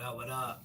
up? What up?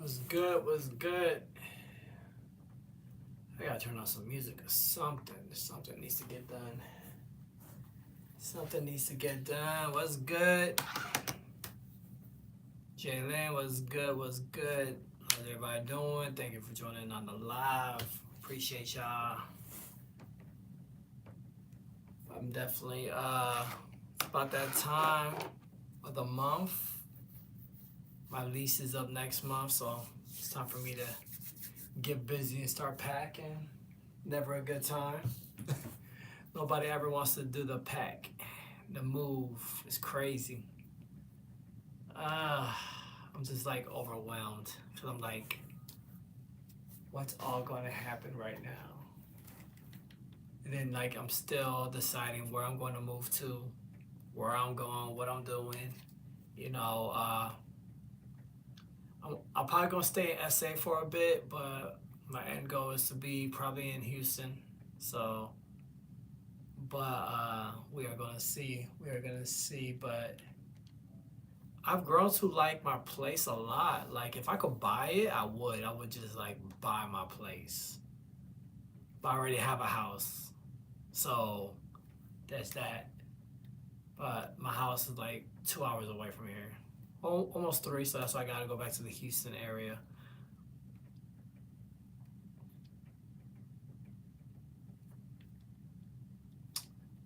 What's good? What's good? I gotta turn on some music or something. Something needs to get done. Something needs to get done. What's good? Jalen, what's good? What's good? How's everybody doing? Thank you for joining on the live. Appreciate y'all. I'm definitely it's about that time of the month. My lease is up next month, so it's time for me to get busy and start packing. Never a good time. Nobody ever wants to do the pack. The move is crazy. I'm just like overwhelmed because I'm like, what's all going to happen right now? And then like I'm still deciding where I'm going to move to, where I'm going, what I'm doing. You know, I'm probably gonna stay in SA for a bit, but my end goal is to be probably in Houston. So, but we are gonna see. We are gonna see. But I've grown to like my place a lot. Like if I could buy it, I would. I would just like buy my place. But I already have a house, so that's that. But my house is like 2 hours away from here. Almost 3, so that's why I gotta go back to the Houston area.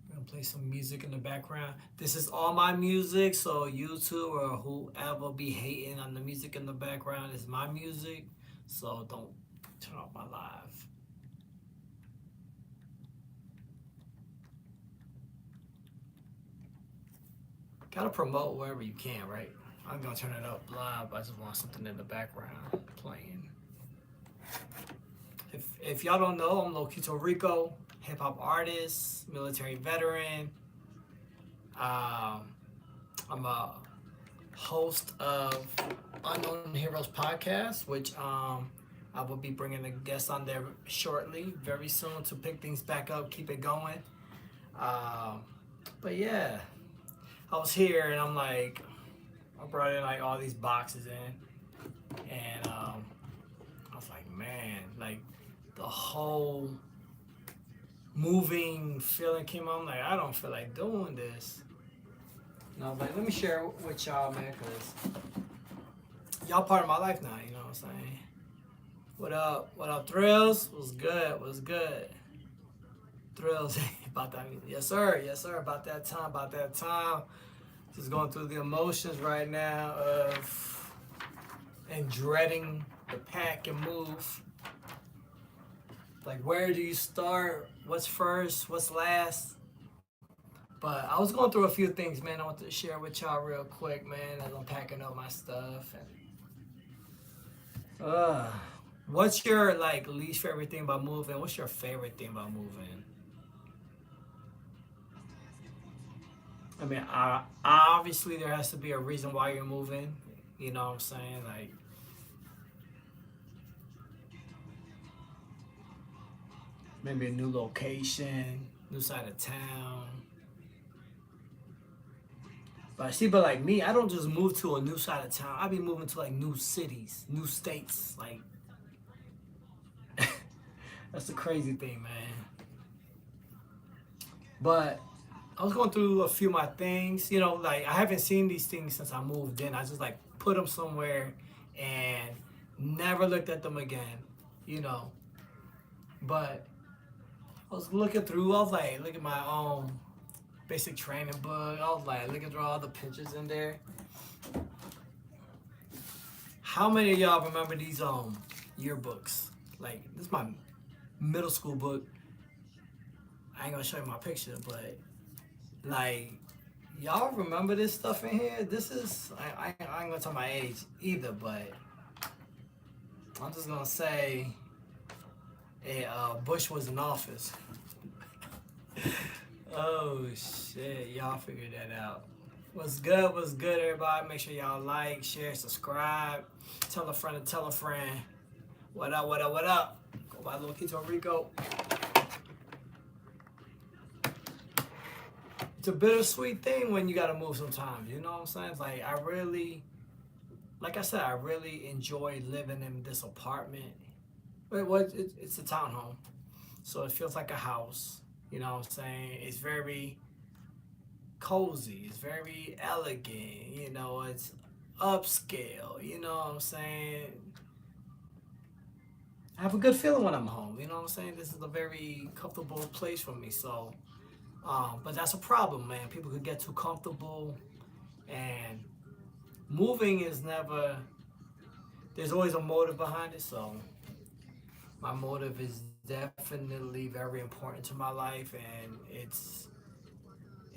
I'm gonna play some music in the background. This is all my music, so YouTube or whoever be hating on the music in the background is my music, so don't turn off my live. Gotta promote wherever you can, right? I'm gonna turn it up live. I just want something in the background playing. If y'all don't know, I'm Lokito Rico, hip hop artist, military veteran. I'm a host of Unknown Heroes podcast, which I will be bringing a guest on there shortly, very soon, to pick things back up, keep it going. But yeah, I was here and I'm like, I brought in like all these boxes in, and I was like, man, like the whole moving feeling came on. Like I don't feel like doing this. No, but let me share with y'all, man, cause y'all part of my life now. You know what I'm saying? What up? What up, Thrills? What's good? What's good? Thrills about that. Yes, sir. Yes, sir. About that time. About that time. Just going through the emotions right now of and dreading the pack and move. Like, where do you start? What's first? What's last? But I was going through a few things, man. I want to share with y'all real quick, man, as I'm packing up my stuff. And what's your like least favorite thing about moving? What's your favorite thing about moving? I mean, obviously there has to be a reason why you're moving. You know what I'm saying? Like, maybe a new location, new side of town. But like me, I don't just move to a new side of town. I be moving to like new cities, new states. Like, that's the crazy thing, man. But I was going through a few of my things. You know, like I haven't seen these things since I moved in. I just like put them somewhere and never looked at them again. You know, but I was looking through. I was like, look at my basic training book. I was like looking through all the pictures in there. How many of y'all remember these yearbooks? Like this is my middle school book. I ain't gonna show you my picture, but like Y'all remember this stuff in here? This is I ain't gonna tell my age either, but I'm just gonna say, Bush was in office. Oh shit, y'all figured that out. What's good? What's good, everybody? Make sure y'all like, share, subscribe, tell a friend to tell a friend. What up? What up? What up? Go by Lokito Rico. It's a bittersweet thing when you gotta move sometimes. You know what I'm saying? It's like like I said, I really enjoy living in this apartment. It's a townhome, so it feels like a house. You know what I'm saying? It's very cozy. It's very elegant. You know, it's upscale. You know what I'm saying? I have a good feeling when I'm home. You know what I'm saying? This is a very comfortable place for me. So, but that's a problem, man. People could get too comfortable, and moving is never. There's always a motive behind it. So, my motive is definitely very important to my life, and it's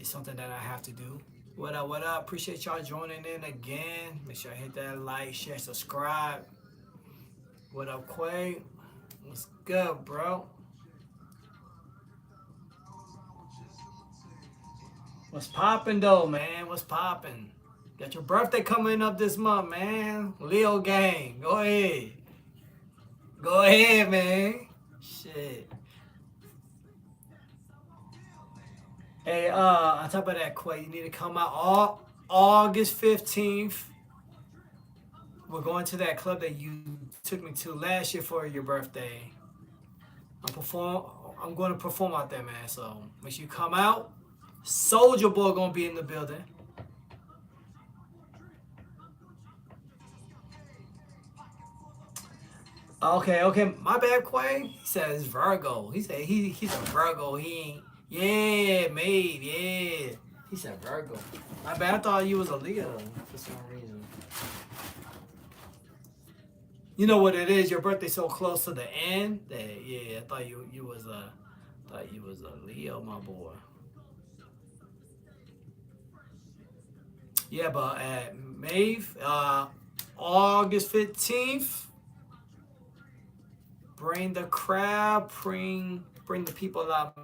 something that I have to do. What up? What up? Appreciate y'all joining in again. Make sure I hit that like, share, subscribe. What up, Quay? What's good, bro? What's poppin' though, man? What's poppin'? Got your birthday coming up this month, man. Leo gang. Go ahead. Go ahead, man. Shit. Hey, on top of that, Quay, you need to come out August 15th. We're going to that club that you took me to last year for your birthday. I'm going to perform out there, man. So make sure you come out. Soldier Boy gonna be in the building. Okay. My bad, Quay. He says Virgo. He said he's a Virgo. He ain't. Yeah, mate. Yeah. He said Virgo. My bad. I thought you was a Leo for some reason. You know what it is? Your birthday's so close to the end that yeah, I thought you was a Leo, my boy. Yeah, but at Maeve, August 15th, bring the crowd, bring the people out,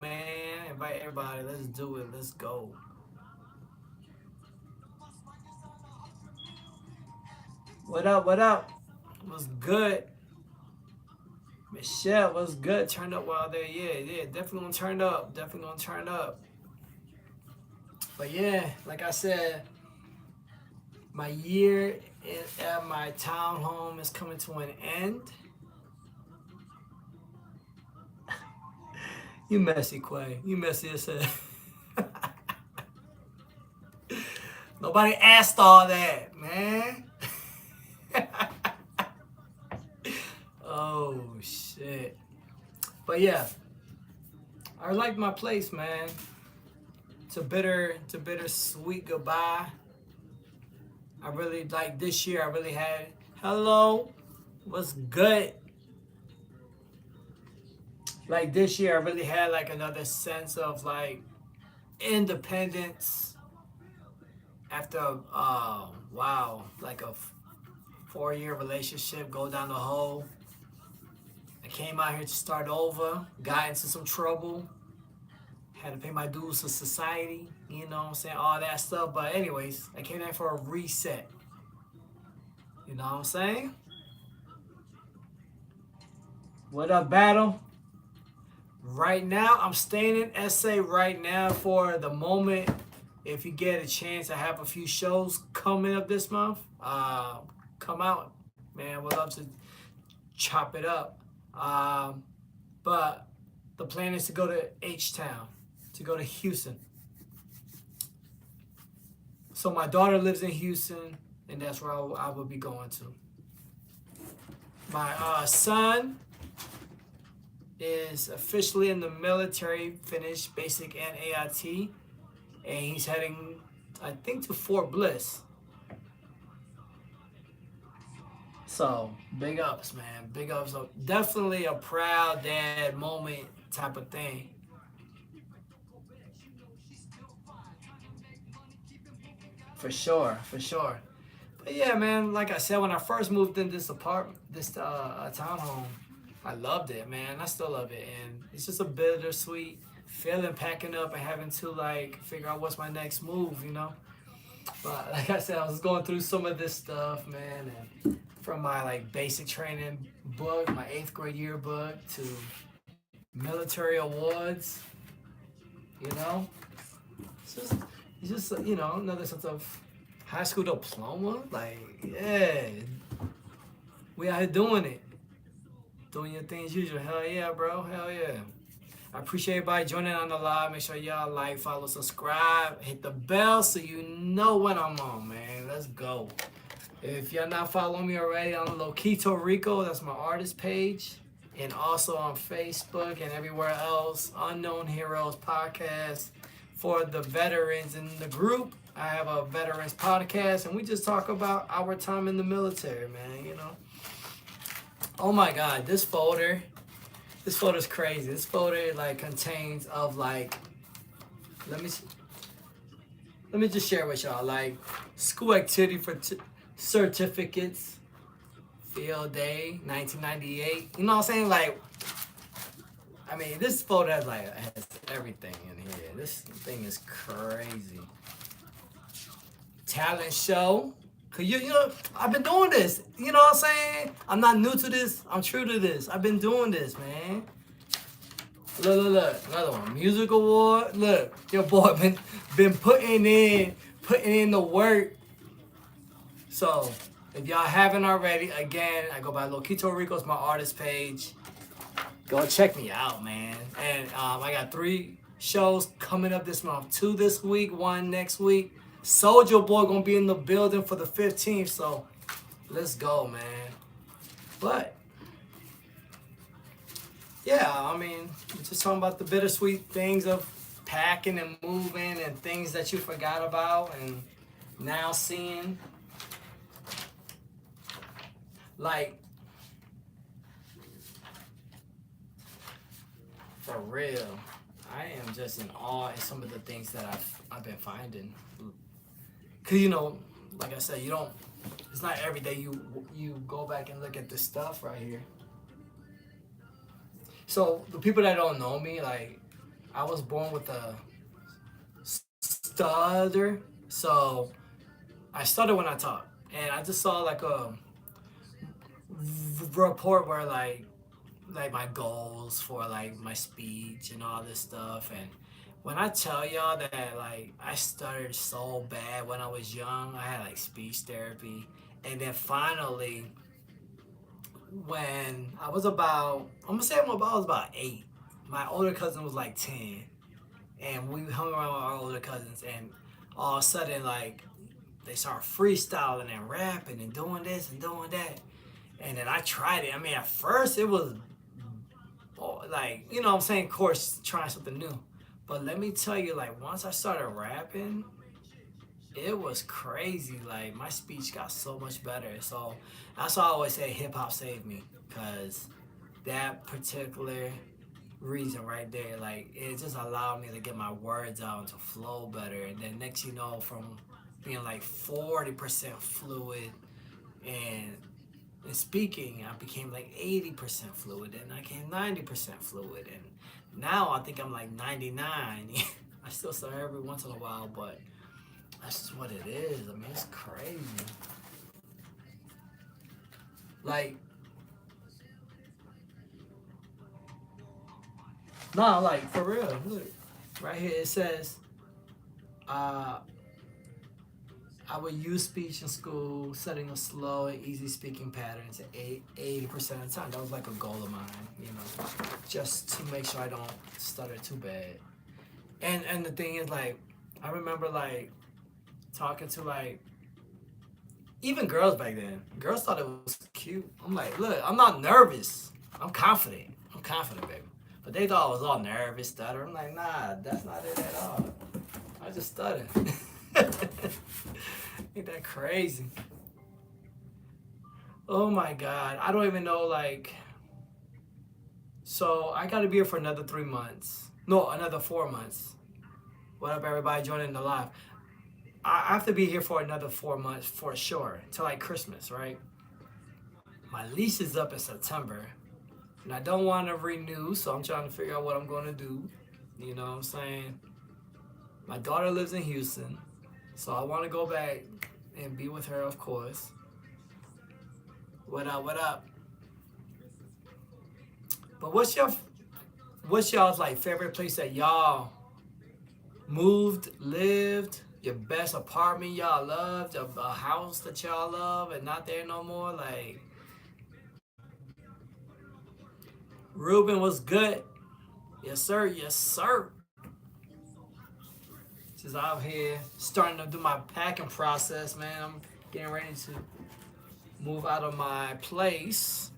man. Invite everybody. Let's do it. Let's go. What up? What up? What's good? Michelle, what's good? Turn up while there. Yeah. Definitely gonna turn up. Definitely gonna turn up. But yeah, like I said, my year at my townhome is coming to an end. You messy, Quay. You messy as hell. Nobody asked all that, man. Oh shit. But yeah, I like my place, man. It's a bittersweet goodbye. I really like this year. I really had hello, what's good? Like this year, I really had like another sense of like independence after wow, like a 4-year relationship go down the hole. I came out here to start over, got into some trouble, had to pay my dues to society, you know what I'm saying, all that stuff. But anyways, I came there for a reset. You know what I'm saying? What up, Battle? Right now, I'm staying in SA right now for the moment. If you get a chance, I have a few shows coming up this month. Come out, man. We'd love to chop it up. But the plan is to go to H-Town, to go to Houston. So my daughter lives in Houston, and that's where I will be going to. My son is officially in the military, finished basic and AIT, and he's heading, I think, to Fort Bliss. So big ups, man. Big ups. Definitely a proud dad moment type of thing. For sure, for sure. But yeah, man, like I said, when I first moved in this apartment, this townhome, I loved it, man. I still love it, and it's just a bittersweet feeling packing up and having to like figure out what's my next move, you know. But like I said, I was going through some of this stuff, man, and from my like basic training book, my 8th grade yearbook, to military awards, you know. It's just you know, another sort of high school diploma. Like, yeah, we out here doing it, doing your things usual. Hell yeah, bro. Hell yeah. I appreciate everybody joining on the live. Make sure y'all like, follow, subscribe, hit the bell so you know when I'm on, man. Let's go. If you're not following me already on Lokito Rico, that's my artist page. And also on Facebook and everywhere else, Unknown Heroes Podcast. For the veterans in the group, I have a veterans podcast, and we just talk about our time in the military, man, you know. Oh my God, this folder's crazy. This folder like contains of like, let me just share with y'all, like school activity for certificates, field day, 1998. You know what I'm saying? Like, I mean, this folder has everything in here. This thing is crazy. Talent show. Cause you know, I've been doing this. You know what I'm saying? I'm not new to this. I'm true to this. I've been doing this, man. Look. Another one. Music award. Look, your boy been putting in the work. So, if y'all haven't already, again, I go by Lokito Rico. It's my artist page. Go check me out, man. And I got 3 shows coming up this month. 2 this week, 1 next week. Soldier Boy gonna be in the building for the 15th, so let's go, man. But yeah, I mean, just talking about the bittersweet things of packing and moving and things that you forgot about and now seeing. Like, for real, I am just in awe at some of the things that I've been finding. Cause you know, like I said, it's not every day you go back and look at this stuff right here. So the people that don't know me, like, I was born with a stutter, so I stutter when I talk, and I just saw like a report where like my goals for like my speech and all this stuff. And when I tell y'all that like I stuttered so bad when I was young, I had like speech therapy, and then finally when I was about, I'm gonna say I was about 8, my older cousin was like 10, and we hung around with our older cousins, and all of a sudden like they started freestyling and rapping and doing this and doing that. And then I tried it. I mean, at first it was like, you know what I'm saying, of course, trying something new. But let me tell you, like, once I started rapping, it was crazy. Like, my speech got so much better. So that's why I always say hip hop saved me, because that particular reason right there, like, it just allowed me to get my words out and to flow better. And then next you know, from being like 40% fluid and speaking, I became like 80% fluid, and I became 90% fluid, and now I think I'm like 99. I still stutter every once in a while, but that's just what it is. I mean, it's crazy. Like, no, like, for real. Look, right here it says, I would use speech in school, setting a slow and easy speaking patterns at 80% of the time. That was like a goal of mine, you know, just to make sure I don't stutter too bad. And the thing is, like, I remember like talking to like even girls back then. Girls thought it was cute. I'm like, look, I'm not nervous. I'm confident, baby. But they thought I was all nervous, stutter. I'm like, nah, that's not it at all. I just stutter. Ain't that crazy? Oh my God. I don't even know, like, so I gotta be here for another 3 months. No, another 4 months. What up, everybody joining the live? I have to be here for another 4 months for sure, till like Christmas, right? My lease is up in September, and I don't want to renew, so I'm trying to figure out what I'm going to do. You know what I'm saying? My daughter lives in Houston, so I want to go back and be with her, of course. What up? What up? But what's y'all's like favorite place that y'all moved, lived? Your best apartment y'all loved, a house that y'all love and not there no more? Like, Ruben was good. Yes, sir. Yes, sir. Just out here starting to do my packing process, man. I'm getting ready to move out of my place.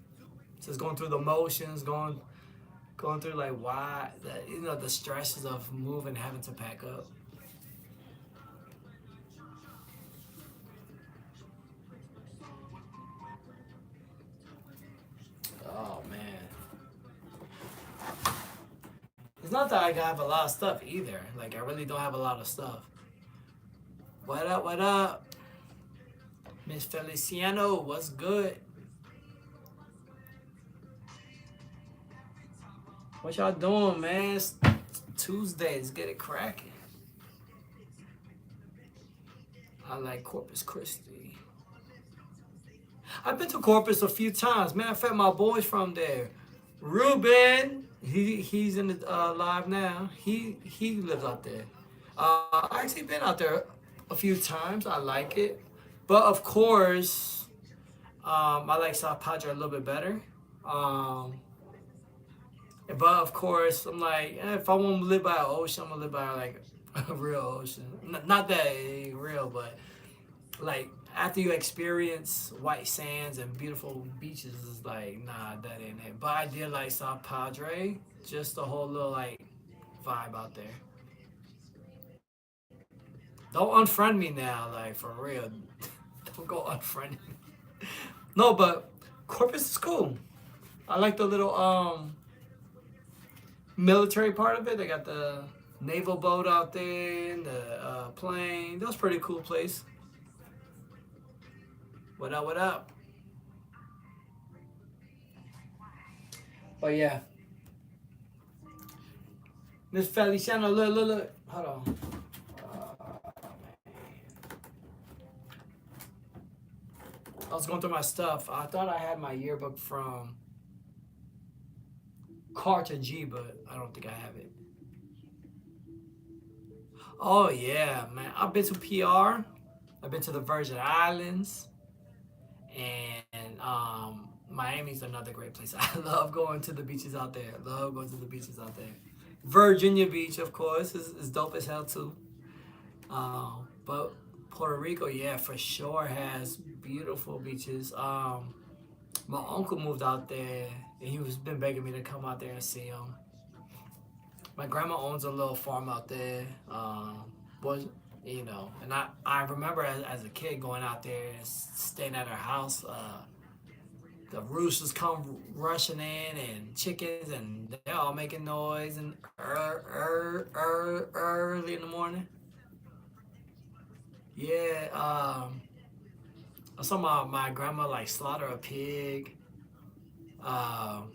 Just going through the motions, going through like why the stresses of moving, having to pack up. Oh man, it's not that I have a lot of stuff either. Like I really don't have a lot of stuff. What up? What up, Miss Feliciano? What's good? What y'all doing, man? It's Tuesdays, get it cracking. I like Corpus Christi. I've been to Corpus a few times. Matter of fact, my boy's from there. Ruben, he's in the live now. He lives out there. I actually been out there a few times. I like it, but of course, I like South Padre a little bit better. Um, but of course, I'm like, if I want to live by an ocean, I'm gonna live by like a real ocean. Not that it ain't real, but like after you experience white sands and beautiful beaches, it's like, nah, that ain't it. But I did like South Padre, just the whole little like vibe out there. Don't unfriend me now, like for real. Don't go unfriend me. No, but Corpus is cool. I like the little military part of it. They got the naval boat out there and the plane. That was a pretty cool place. What up? What up? But yeah, Miss Feliciano, look. Hold on. I was going through my stuff. I thought I had my yearbook from Carter G, but I don't think I have it. Oh yeah, man. I've been to PR. I've been to the Virgin Islands, and Miami's another great place. I love going to the beaches out there. Love going to the beaches out there. Virginia Beach, of course, is dope as hell too. But Puerto Rico, yeah, for sure has beautiful beaches. My uncle moved out there, and he was been begging me to come out there and see him. My grandma owns a little farm out there. Was and I remember as a kid going out there and staying at her house. The roosters come rushing in and chickens and they're all making noise and early in the morning. Yeah, I saw my grandma like slaughter a pig. Um,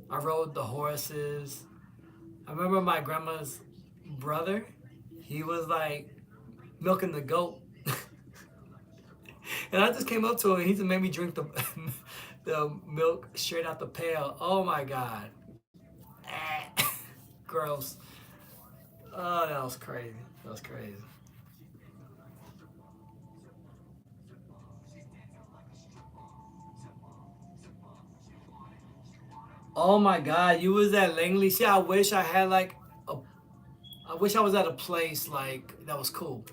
I rode the horses. I remember my grandma's brother. He was like milking the goat, and I just came up to him. And he just made me drink the the milk straight out the pail. Oh my god, gross. Oh, that was crazy. That was crazy. Oh my god, you was at Langley. See, I wish I had like a I wish I was at a place like that was cool.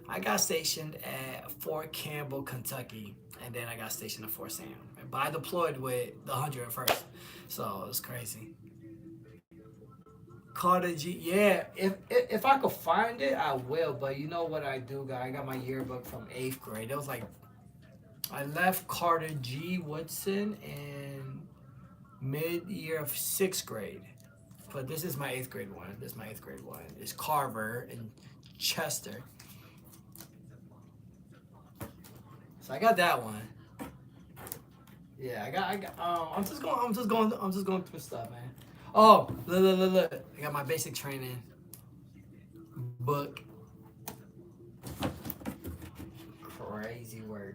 I got stationed at Fort Campbell, Kentucky, and then I got stationed at Fort Sam. But I deployed with the 101st, so it was crazy. Carter G, yeah. If I could find it, I will. But you know what I do, guy? I got my yearbook from 8th grade. It was like I left Carter G Woodson in mid-year of 6th grade. But this is my 8th grade one. This is my 8th grade one. It's Carver and Chester. So I got that one. Yeah, I'm just going through stuff, man. Oh, look. I got my basic training book. Crazy work.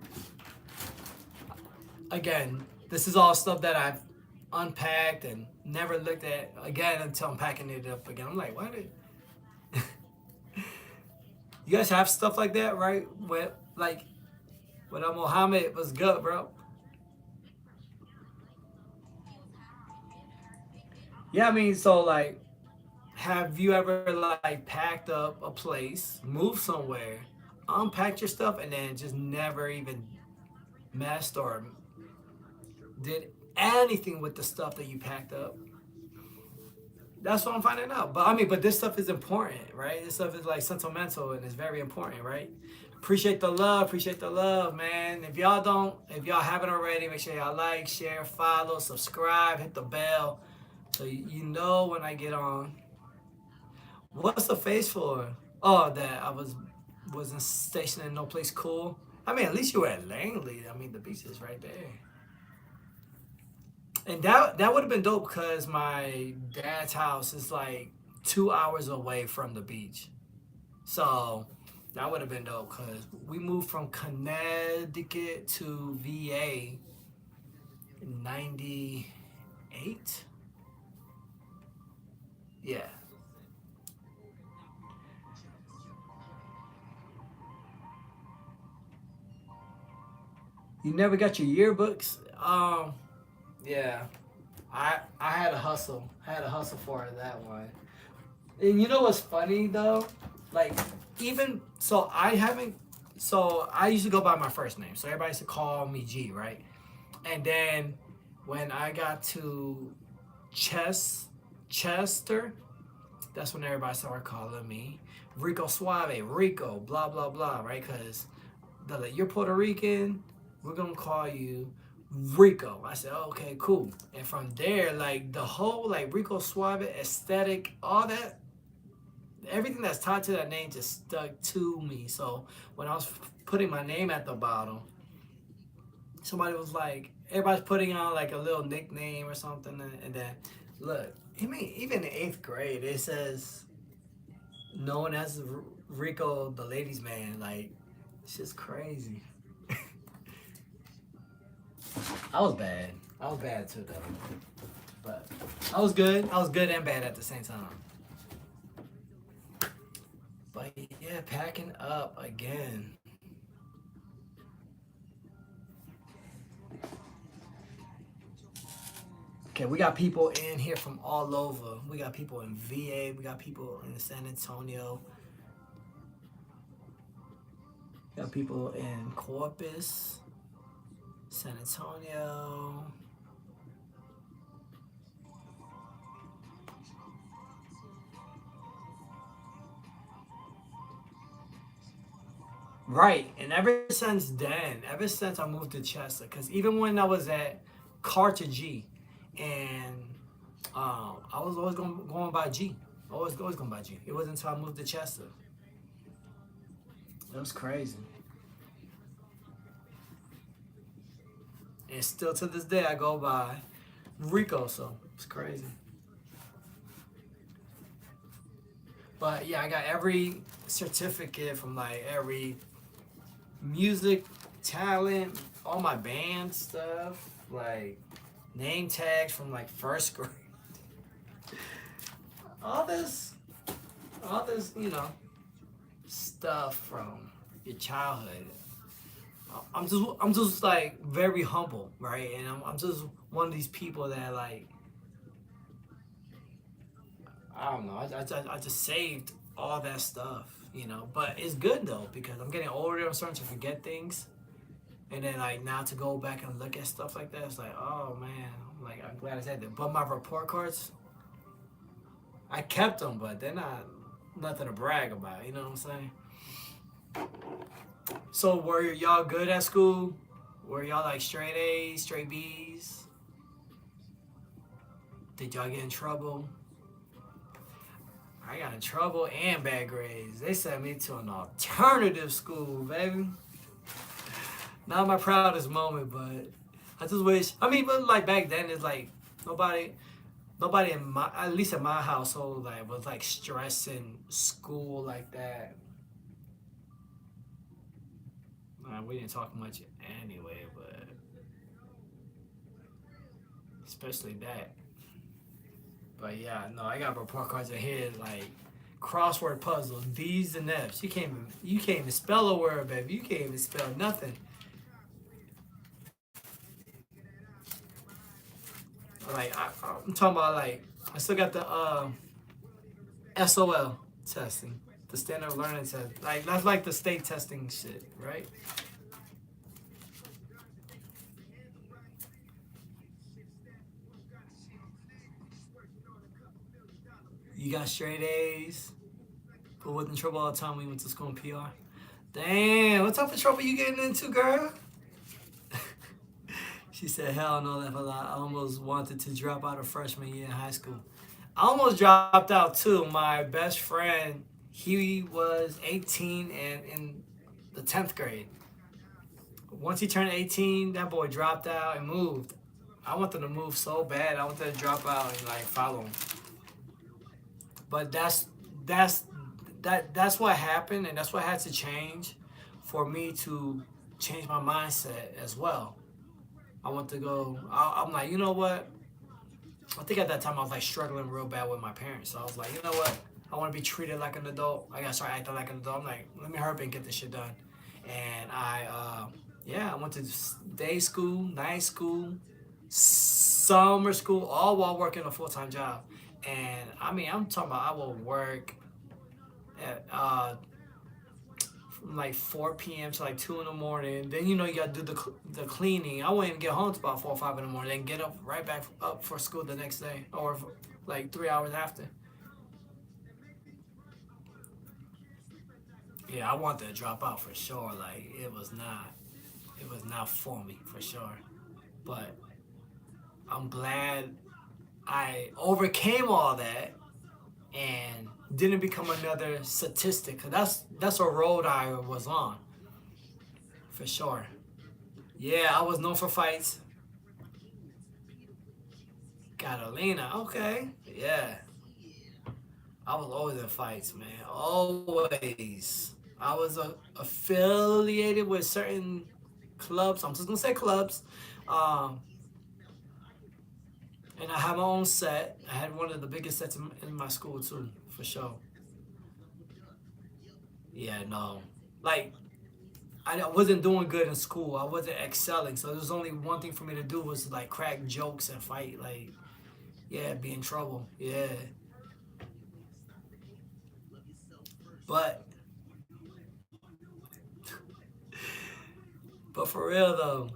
Again, this is all stuff that I've unpacked and never looked at again until I'm packing it up again. I'm like, why did you guys have stuff like that, right? When Mohammed was good, bro. Yeah, I mean, so like, have you ever like packed up a place, moved somewhere, unpacked your stuff, and then just never even messed or did anything with the stuff that you packed up? That's what I'm finding out. But I mean, but this stuff is important, right? This stuff is like sentimental and it's very important, right? Appreciate the love, man. If y'all haven't already, make sure y'all like, share, follow, subscribe, hit the bell, so you know when I get on. What's the face for? Oh, that I wasn't stationed in no place cool. I mean, at least you were at Langley. I mean, the beach is right there. And that would have been dope because my dad's house is like 2 hours away from the beach. So that would have been dope because we moved from Connecticut to VA in '98. Yeah. You never got your yearbooks? Yeah. I had a hustle. I had a hustle for that one. And you know what's funny though? Like even so I haven't so I used to go by my first name. So everybody used to call me G, right? And then when I got to Chester, that's when everybody started calling me Rico Suave, Rico, blah blah blah, right? Because they're like, you're Puerto Rican, we're gonna call you Rico. I said, oh, okay, cool. And from there, like the whole like Rico Suave aesthetic, all that, everything that's tied to that name just stuck to me. So when I was putting my name at the bottom, somebody was like, everybody's putting on like a little nickname or something, and then look, I mean, even in eighth grade, it says known as Rico, the ladies' man. Like, it's just crazy. I was bad. I was bad too, though. But I was good. I was good and bad at the same time. But yeah, packing up again. Okay, we got people in here from all over. We got people in VA. We got people in San Antonio. We got people in Corpus, San Antonio. Right, and ever since I moved to Chester, because even when I was at Carter G, and I was always going by G, always going by G. It wasn't until I moved to Chester. It was crazy, and still to this day I go by Rico, so it's crazy. But yeah, I got every certificate from like every music talent, all my band stuff, like name tags from like first grade. All this, all this, stuff from your childhood. I'm just like very humble, right? And I'm just one of these people that like, I don't know, I just saved all that stuff. But it's good though because I'm getting older. I'm starting to forget things, and then like now to go back and look at stuff like that, it's like, oh man, I'm glad I said that. But my report cards, I kept them, but they're not nothing to brag about. You know what I'm saying? So were y'all good at school? Were y'all like straight A's, straight B's? Did y'all get in trouble? I got in trouble and bad grades. They sent me to an alternative school, baby. not my proudest moment, but I just wish. I mean, but like back then, it's like nobody, nobody in my, at least in my household, like was like stressing school like that. We didn't talk much anyway, but especially that. But yeah, no, I got report cards in here like crossword puzzle, D's and F's. You can't even spell a word, baby. You can't even spell nothing. Like I'm talking about like I still got the SOL testing, the standard learning test. Like that's like the state testing shit, right? You got straight A's, but wasn't in trouble all the time when you went to school in PR. Damn, what type of trouble you getting into, girl? She said, hell no, laugh a lot. I almost wanted to drop out of freshman year in high school. I almost dropped out too. My best friend, he was 18 and in the 10th grade. Once he turned 18, that boy dropped out and moved. I wanted to move so bad. I wanted to drop out and like follow him. But that's that's what happened, and that's what had to change for me to change my mindset as well. I want to go. I'm like, you know what? I think at that time I was like struggling real bad with my parents. So I was like, you know what? I want to be treated like an adult. I gotta start acting like an adult. I'm like, let me hurry up and get this shit done. And yeah, I went to day school, night school, summer school, all while working a full-time job. And I mean, I'm talking about I will work at from like 4 p.m. to like 2 in the morning. Then you know you gotta do the cleaning. I won't even get home till about 4 or 5 in the morning. Then get up right back up for school the next day, or like 3 hours after. Yeah, I wanted to drop out for sure. Like it was not for me for sure. But I'm glad I overcame all that and didn't become another statistic. Cause that's a road I was on for sure. Yeah, I was known for fights. Catalina, okay, yeah. I was always in fights, man. Always. I was affiliated with certain clubs. I'm just gonna say clubs. Um, and I had my own set. I had one of the biggest sets in my school too, for sure. Yeah, no. Like I wasn't doing good in school. I wasn't excelling. So there was only one thing for me to do was like crack jokes and fight. Like, yeah, be in trouble. Yeah. But for real though,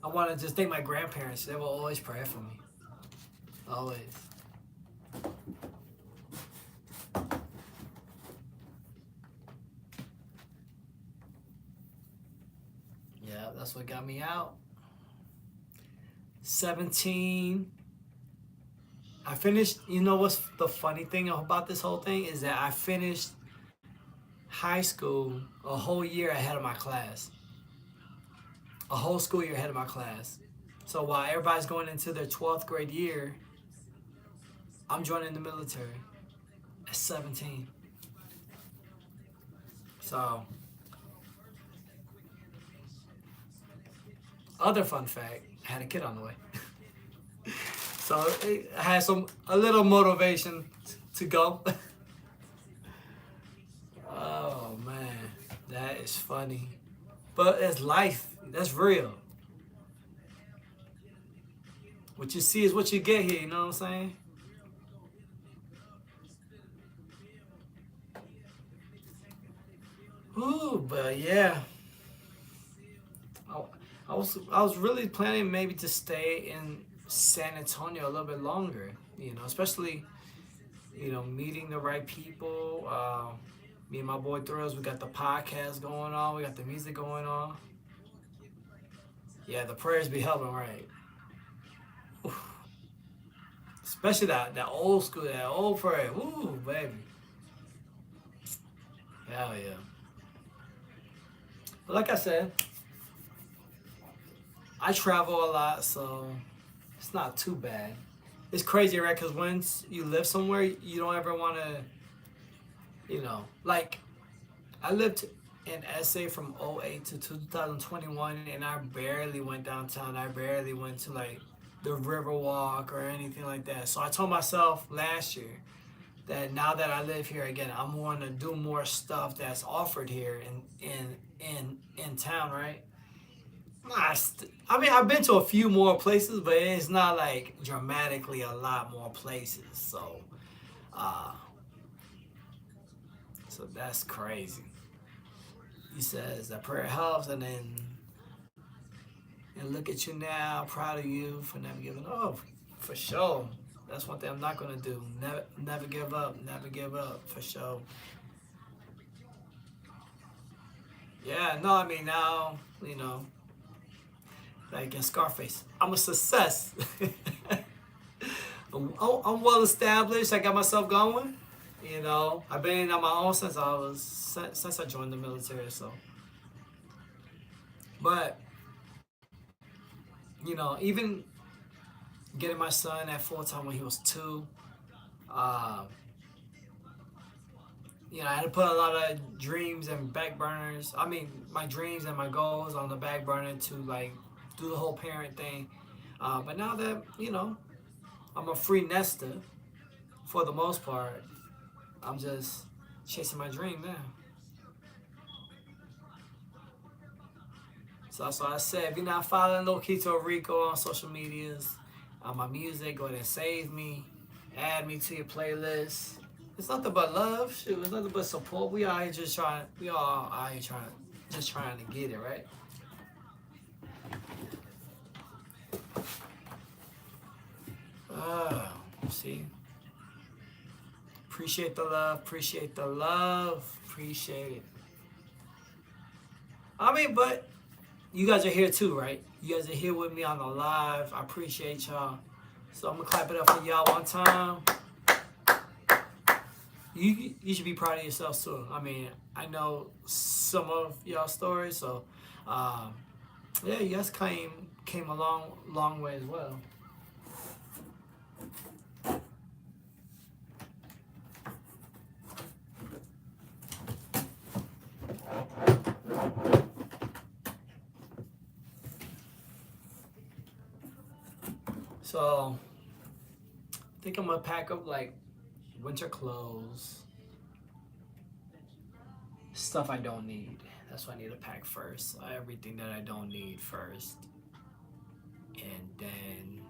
I want to just thank my grandparents. They will always pray for me. Always. Yeah, that's what got me out. 17. I finished, you know what's the funny thing about this whole thing is that I finished high school a whole year ahead of my class. A whole school year ahead of my class. So while everybody's going into their 12th grade year, I'm joining the military at 17. So, other fun fact, I had a kid on the way. So it had a little motivation to go. Oh man, that is funny. But it's life. That's real. What you see is what you get here, you know what I'm saying? Ooh, but yeah. I, I was really planning maybe to stay in San Antonio a little bit longer, you know, especially, you know, meeting the right people. Me and my boy Thrills, we got the podcast going on, we got the music going on. Yeah, the prayers be helping, right? Especially that old school, that old prayer. Ooh, baby. Hell yeah. But like I said, I travel a lot, so it's not too bad. It's crazy, right? Because once you live somewhere, you don't ever want to, like I lived in SA from '08 to 2021, and I barely went downtown. I barely went to like the Riverwalk or anything like that. So I told myself last year that now that I live here again, I'm going to do more stuff that's offered here in town, right? I mean, I've been to a few more places, but it's not like dramatically a lot more places. Uh, so that's crazy. He says that prayer helps, and look at you now, proud of you for never giving up. For sure. That's one thing I'm not gonna do. Never give up. Never give up. For sure. Yeah. No, I mean now, like in Scarface, I'm a success. I'm well established. I got myself going. I've been on my own since I joined the military. So, but even getting my son at full time when he was 2, uh, I had to put a lot of dreams and back burners. I mean, my dreams and my goals on the back burner to like do the whole parent thing. But now that I'm a free nester for the most part, I'm just chasing my dream now. So that's why I said, if you're not following Lokito Rico on social medias, on my music, go ahead and save me, add me to your playlist. It's nothing but love, shoot. It's nothing but support. We all here just trying. We all out here trying to get it right. See. Appreciate the love. Appreciate the love. Appreciate it. I mean, but you guys are here too, right? You guys are here with me on the live. I appreciate y'all. So I'm gonna clap it up for y'all one time. You should be proud of yourselves too. I mean, I know some of y'all stories, so yeah, you guys came a long way as well. So I think I'm gonna pack up like winter clothes, stuff I don't need. That's what I need to pack first. Everything that I don't need first. And then,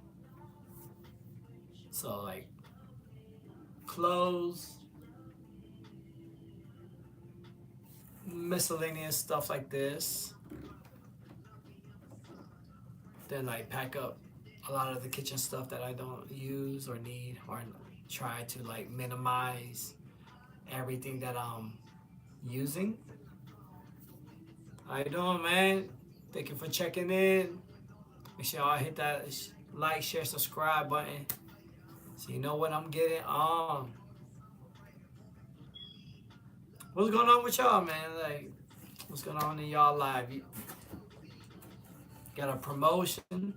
so like clothes, miscellaneous stuff like this. Then like pack up a lot of the kitchen stuff that I don't use or need, or try to like minimize everything that I'm using. How you doing, man? Thank you for checking in. Make sure y'all hit that like, share, subscribe button so you know what I'm getting on. What's going on with y'all, man? Like, what's going on in y'all life? You got a promotion?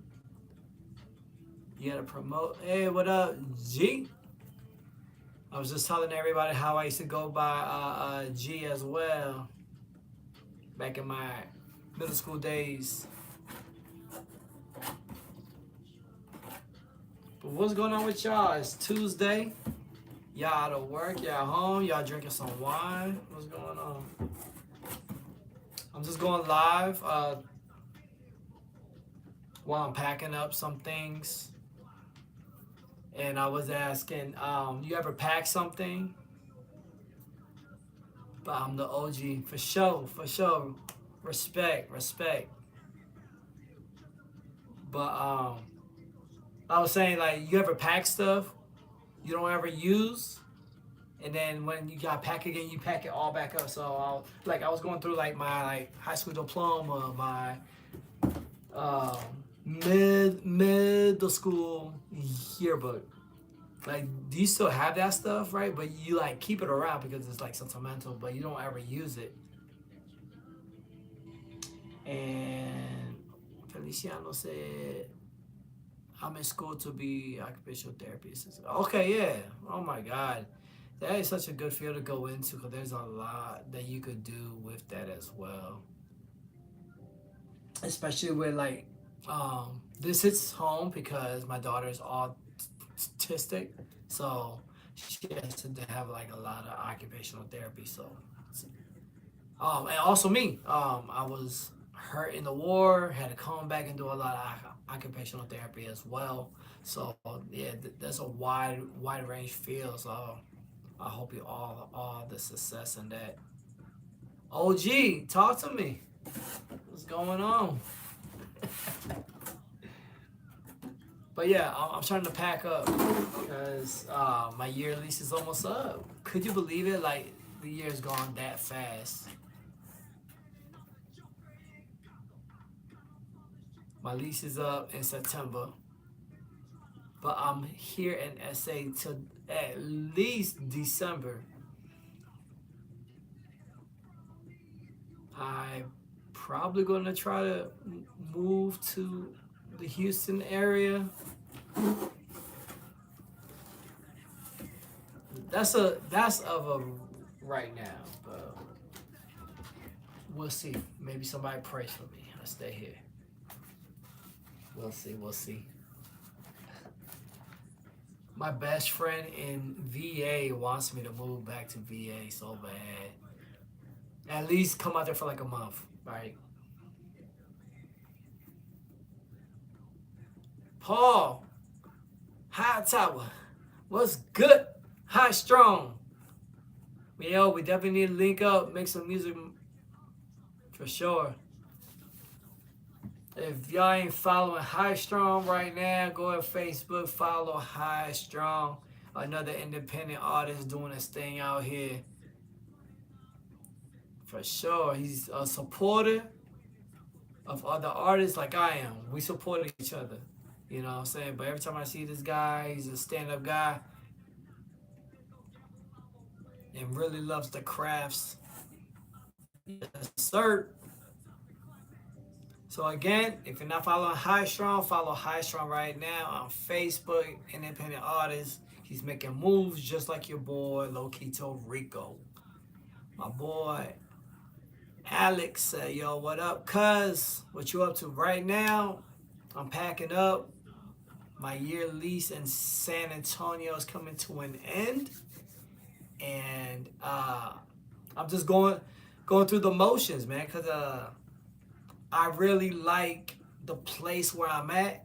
You got to promote. Hey, what up, G? I was just telling everybody how I used to go by G as well back in my middle school days. But what's going on with y'all? It's Tuesday. Y'all out of work, y'all home, y'all drinking some wine. What's going on? I'm just going live while I'm packing up some things. And I was asking, you ever pack something? But I'm the OG, for sure, for sure. Respect. But I was saying, like, you ever pack stuff you don't ever use, and then when you got pack again, you pack it all back up. So I was going through like my high school diploma, my middle school yearbook. Like, do you still have that stuff, right? But you like keep it around because it's like sentimental, but you don't ever use it. And Feliciano said, I'm in school to be occupational therapist. Okay, yeah. Oh my God. That is such a good field to go into because there's a lot that you could do with that as well. Especially with like, this hits home because my daughter is autistic. So she has to have like a lot of occupational therapy. So, and also me, I was hurt in the war, had to come back and do a lot of occupational therapy as well. So yeah, that's a wide range field. So I hope you all the success in that. OG, talk to me. What's going on? But yeah, I'm trying to pack up because my year lease is almost up. Could you believe it? Like the year's gone that fast. My lease is up in September, but I'm here in SA till at least December. I probably gonna try to move to the Houston area. That's of a right now, but we'll see. Maybe somebody prays for me. I stay here. We'll see. We'll see. My best friend in VA wants me to move back to VA so bad. At least come out there for like a month, right? Paul, High Tower, what's good? High Strong. Yo, we definitely need to link up, make some music for sure. If y'all ain't following High Strong right now, go to Facebook, follow High Strong, another independent artist doing his thing out here. For sure, he's a supporter of other artists like I am. We support each other. You know what I'm saying? But every time I see this guy, he's a stand-up guy and really loves the crafts. Yes, sir. So again, if you're not following High Strong, follow High Strong right now on Facebook, independent artist. He's making moves just like your boy Lokito Rico. My boy Alex said, yo, what up, cuz? What you up to right now? I'm packing up. My year lease in San Antonio is coming to an end. And I'm just going through the motions, man, because I really like the place where I'm at.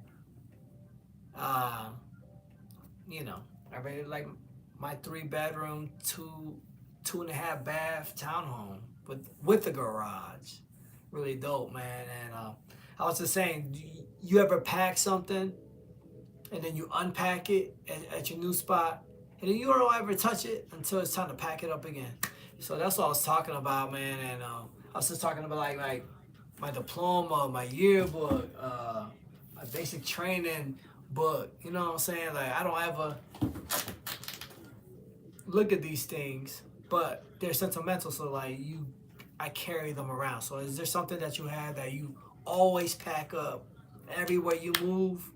Uh, you know, I really like my 3 bedroom, two and a half bath townhome with the garage. Really dope, man. And I was just saying, you ever pack something and then you unpack it at your new spot, and then you don't ever touch it until it's time to pack it up again. So that's what I was talking about, man. And I was just talking about like my diploma, my yearbook, my basic training book. You know what I'm saying? Like I don't ever look at these things, but they're sentimental. So like I carry them around. So is there something that you have that you always pack up everywhere you move?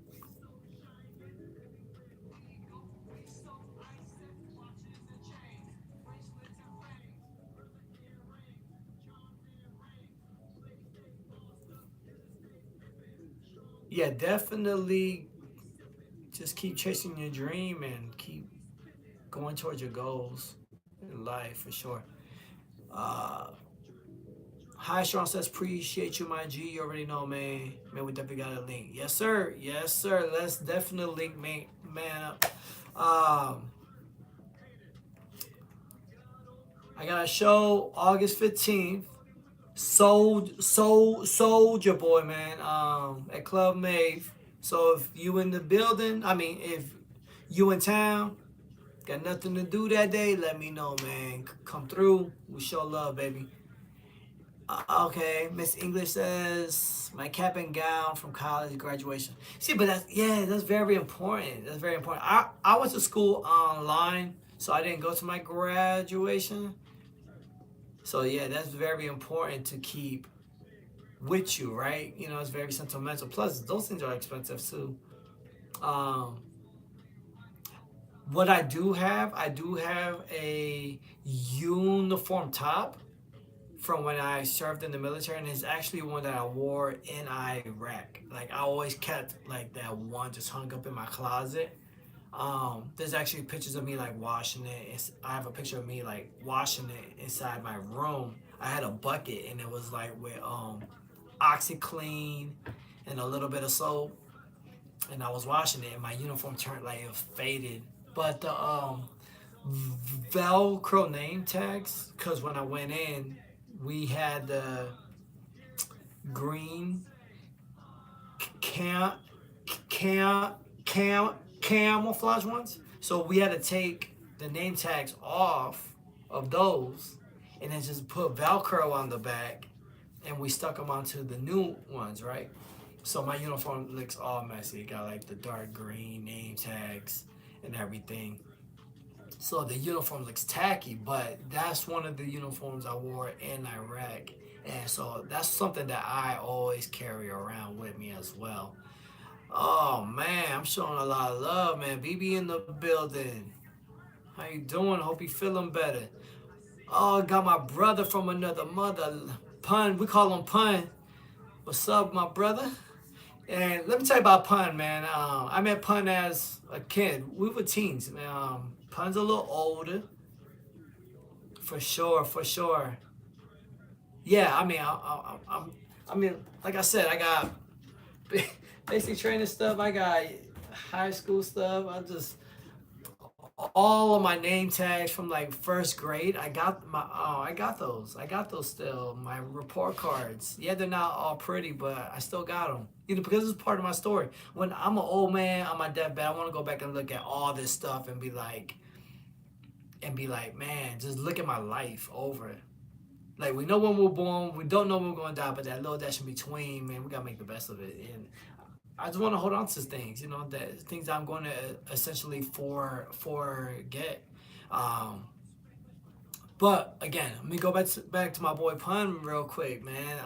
Yeah, definitely. Just keep chasing your dream and keep going towards your goals in life for sure. Uh, High Strong says, appreciate you, my G. You already know, man. Man, we definitely got a link. Yes, sir. Yes, sir. Let's definitely link, man up. I got a show August 15th. Soldier Boy, man. At Club Mave. So if you in the building, I mean, if you in town, got nothing to do that day, let me know, man. Come through. We show love, baby. Okay, Miss English says my cap and gown from college graduation. See, but that's very important. That's very important. I went to school online, so I didn't go to my graduation. So yeah, that's very important to keep with you, right? You know, it's very sentimental. Plus, those things are expensive too. Um, what I do have a uniform top from when I served in the military, and it's actually one that I wore in Iraq. Like I always kept like that one just hung up in my closet. There's actually pictures of me like washing it. I have a picture of me like washing it inside my room. I had a bucket and it was like with OxyClean and a little bit of soap, and I was washing it, and my uniform turned like it faded. But the Velcro name tags, because when I went in, we had the green cam cam camouflage ones. So we had to take the name tags off of those and then just put Velcro on the back, and we stuck them onto the new ones, right? So my uniform looks all messy. It got like the dark green name tags and everything. So the uniform looks tacky, but that's one of the uniforms I wore in Iraq. And so that's something that I always carry around with me as well. Oh man, I'm showing a lot of love, man. BB in the building. How you doing? Hope you feeling better. Oh, got my brother from another mother. Pun, we call him Pun. What's up, my brother? And let me tell you about Pun, man. I met Pun as a kid. We were teens, man. Pun's a little older, for sure, for sure. Yeah, I mean, I mean, like I said, I got basic training stuff. I got high school stuff. All of my name tags from like first grade. I got those. I got those still. My report cards. Yeah, they're not all pretty, but I still got them. You know, because it's part of my story. When I'm an old man on my deathbed, I want to go back and look at all this stuff and be like, man, just look at my life over. Like we know when we're born, we don't know when we're gonna die, but that little dash in between, man, we gotta make the best of it. And I just want to hold on to things, you know, that things I'm going to essentially forget. Um, but again, let me go back to my boy Pun real quick, man.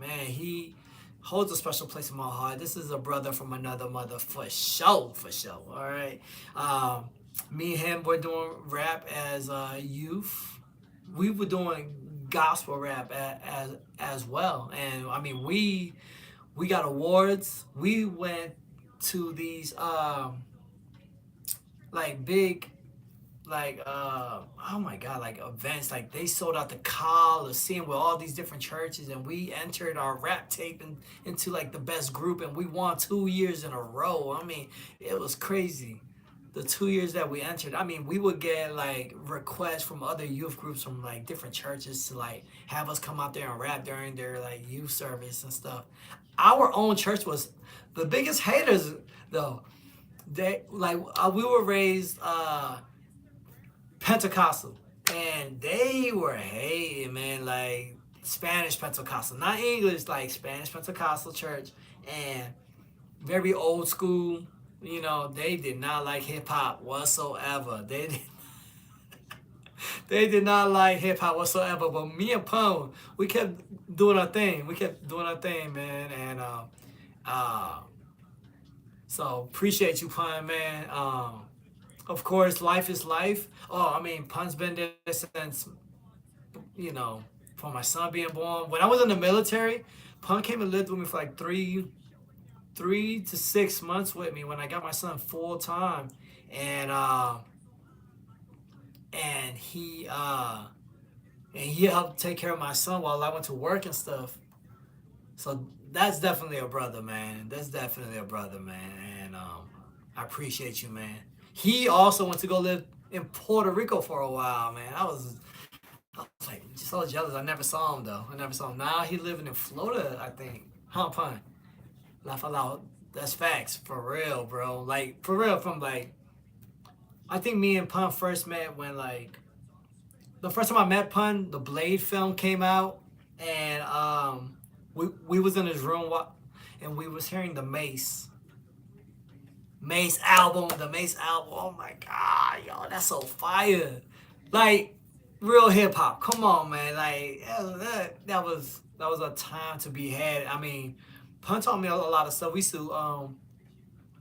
Man, he holds a special place in my heart. This is a brother from another mother for sure, for sure. All right. Me and him were doing rap as youth. We were doing gospel rap as well, and I mean we got awards. We went to these like big like oh my god, like events, like they sold out the Coliseum with all these different churches, and we entered our rap tape into like the best group, and we won 2 years in a row. I mean, it was crazy. The 2 years that we entered, I mean, we would get like requests from other youth groups from like different churches to like have us come out there and rap during their like youth service and stuff. Our own church was the biggest haters though. They like we were raised Pentecostal, and they were hating, man, like Spanish Pentecostal, not English, like Spanish Pentecostal church, and very old school. You know, they did not like hip hop whatsoever. They did not like hip hop whatsoever. But me and Pun, we kept doing our thing. We kept doing our thing, man. And uh, so appreciate you, Pun, man. Of course, life is life. Oh, I mean, Pun's been there since, you know, for my son being born. When I was in the military, Pun came and lived with me for like 3 to 6 months with me when I got my son full time, and and he uh and he helped take care of my son while I went to work and stuff. So that's definitely a brother, man. That's definitely a brother, man. And I appreciate you, man. He also went to go live in Puerto Rico for a while, man. I was like so jealous. I never saw him though. I never saw him. Now he living in Florida, I think. Huh, Pun? Laugh out loud. That's facts, for real, bro. Like for real, from like I think me and Pun first met when like the first time I met Pun, the Blade film came out, and we was in his room and we was hearing the Mace album. Oh my god, yo, that's so fire. Like real hip hop. Come on, man. Like that was a time to be had. I mean, Pun taught me a lot of stuff. We used to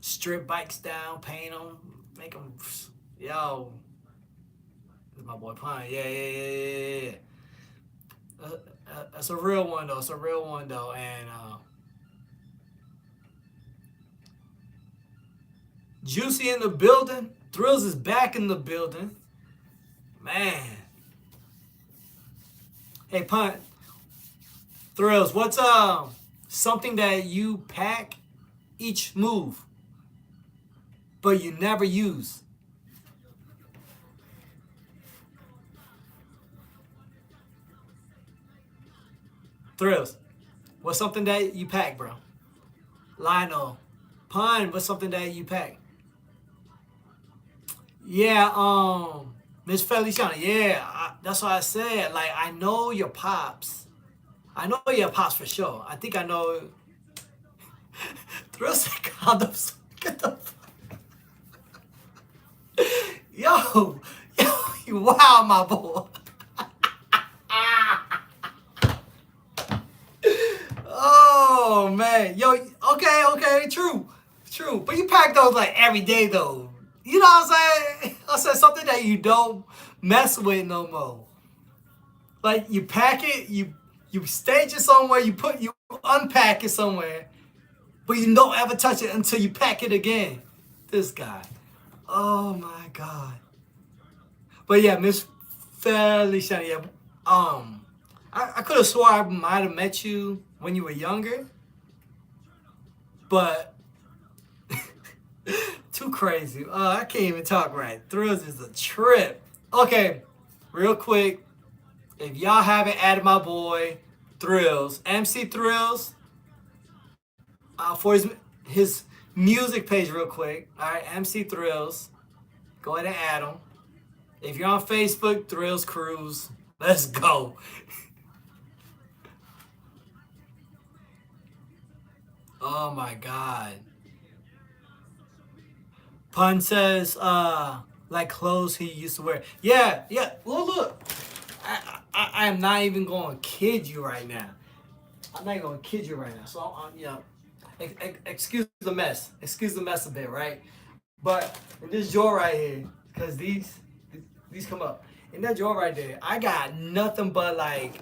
strip bikes down, paint them, make them. Yo, this is my boy Pun. Yeah, yeah, yeah, yeah, yeah. It's a real one though. It's a real one though, and Juicy in the building. Thrills is back in the building. Man. Hey, Punt. Thrills, what's something that you pack each move, but you never use? Thrills, what's something that you pack, bro? Lionel. Pun, what's something that you pack? Yeah, Miss Feliciana, yeah, that's what I said. Like, I know your pops. I know your pops for sure. I think I know. Thrill said condoms. Get the yo, you wow, my boy. Oh man, yo, okay, true. But you pack those like every day though. You know what I'm saying? I said something that you don't mess with no more. Like you pack it, you stage it somewhere, you unpack it somewhere, but you don't ever touch it until you pack it again. This guy. Oh my god. But yeah, Miss Feliciana, yeah. I could have swore I might have met you when you were younger, but too crazy. I can't even talk right. Thrills is a trip. Okay, real quick. If y'all haven't added my boy Thrills, MC Thrills, for his music page, real quick. All right, MC Thrills. Go ahead and add him. If you're on Facebook, Thrills Cruise. Let's go. Oh my God. Pun says, like clothes he used to wear. Yeah, yeah. Well, look. I am not even going to kid you right now. I'm not even going to kid you right now. So, excuse the mess. Excuse the mess a bit, right? But in this drawer right here, because these come up. In that drawer right there, I got nothing but like